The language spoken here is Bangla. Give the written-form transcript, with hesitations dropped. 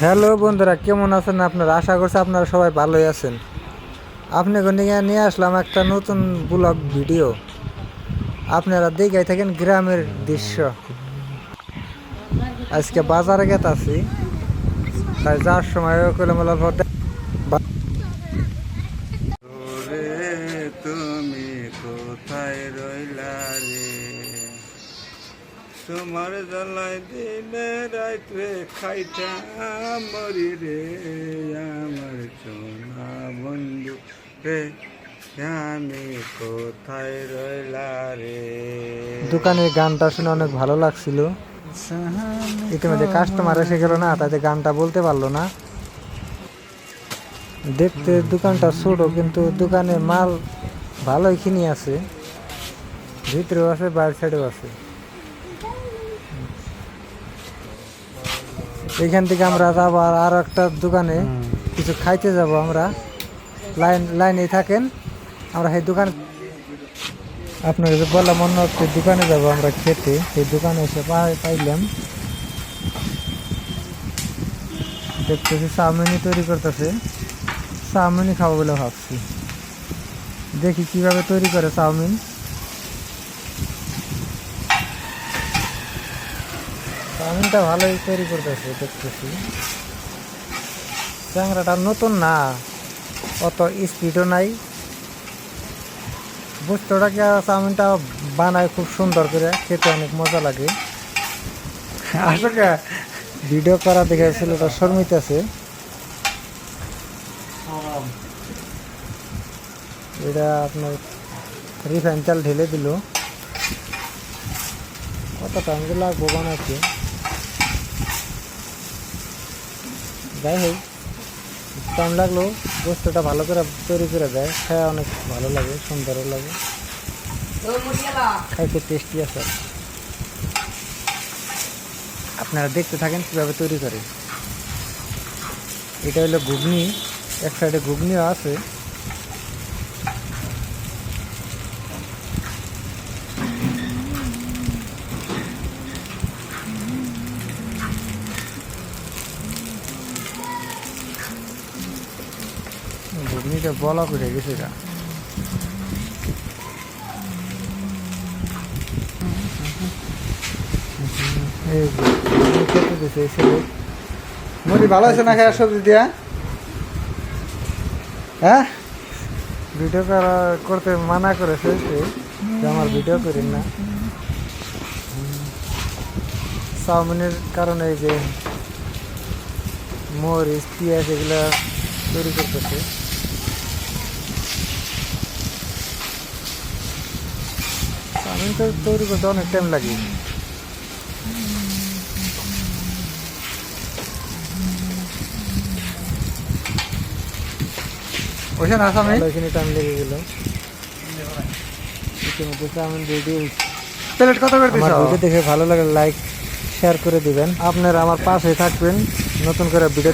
হ্যালো বন্ধুরা, কেমন আছেন আপনারা? আশা করছি আপনারা সবাই ভালোই আছেন। আপনাকে নিয়ে আসলাম একটা নতুন ব্লগ ভিডিও। আপনারা দেখাই থাকেন গ্রামের দৃশ্য। আজকে বাজারে গেতাছি, তাই যাওয়ার সময় কোলামেলার পর ওরে তুমি কোথায় রইলা রে, তোমার জ্বালায় দিনে রাত্রে খাইটা মরি রে, আমার সোনা বন্ধু রে, আমি কোথায় রইলা রে। দোকানের গানটা শুনে অনেক ভালো লাগছিল। ইতিমধ্যে কাস্টমার এসে গেল না, তাতে গানটা বলতে পারলো না। দেখতে দোকানটা ছোট, কিন্তু দোকানে মাল ভালোই কিনে আছে, ভিতরেও আছে বাইরের সাইডেও আছে। এখান থেকে আমরা যাবো আর একটা দোকানে কিছু খাইতে যাব। আমরা লাইনে থাকেন, আমরা সেই দোকান আপনাকে যে বললাম অন্য একটি দোকানে যাব আমরা খেতে। সেই দোকানে এসে পাইলাম, দেখতেছি চাউমিনই তৈরি করতেছে। চাউমিনই খাবো বলে ভাবছি, দেখি কিভাবে তৈরি করে চাউমিন। চাউমিনটা ভালোই তৈরি করতেছে দেখতেছি। চ্যাংরাটা নতুন না, অত স্পিডও নাই। বুঝতেটাকে চাউমিনটা বানায় খুব সুন্দর করে, খেতে অনেক মজা লাগে। আসলে ভিডিও করা দেখে ছেলেটা শর্মিতেছে। এটা আপনার রিফাইন তেল ঢেলে দিল। কত টাইম লাগবো বানাচ্ছে, যাই হোক টাইম লাগলো। বস্তুটা ভালো করে তৈরি করে দেয়, খায় অনেক ভালো লাগে, সুন্দরও লাগে, খাইতে টেস্টি আছে। আপনারা দেখতে থাকেন কীভাবে তৈরি করে। এটা হলো ঘুগনি, এক সাইডে ঘুগনিও আছে। ঘুগনিটা বলা করে গেছে এটা। খেতে দিছে ছেলে। মুড়ি ভালো আছে না খেয়ে সবজি দিয়া? হ্যাঁ, ভিডিও করতে মানা করেছে যে আমার ভিডিও করেন না। চাউমিনের কারণে এই যে মরিচ পেঁয়াজ এগুলা তৈরি করতেছে। চাউমিন তো তৈরি করতে অনেক টাইম লাগে। ওইখানে আসামি ওইখানে টাইম লেগে গেল। ইতিমধ্যে চাউমিন রেডি হয়েছে। প্লেট কত করে আমার দিছো? ভিডিও দেখে ভালো লাগে লাইক শেয়ার করে দিবেন। আপনারা আমার পাশে থাকবেন, নতুন করে ভিডিও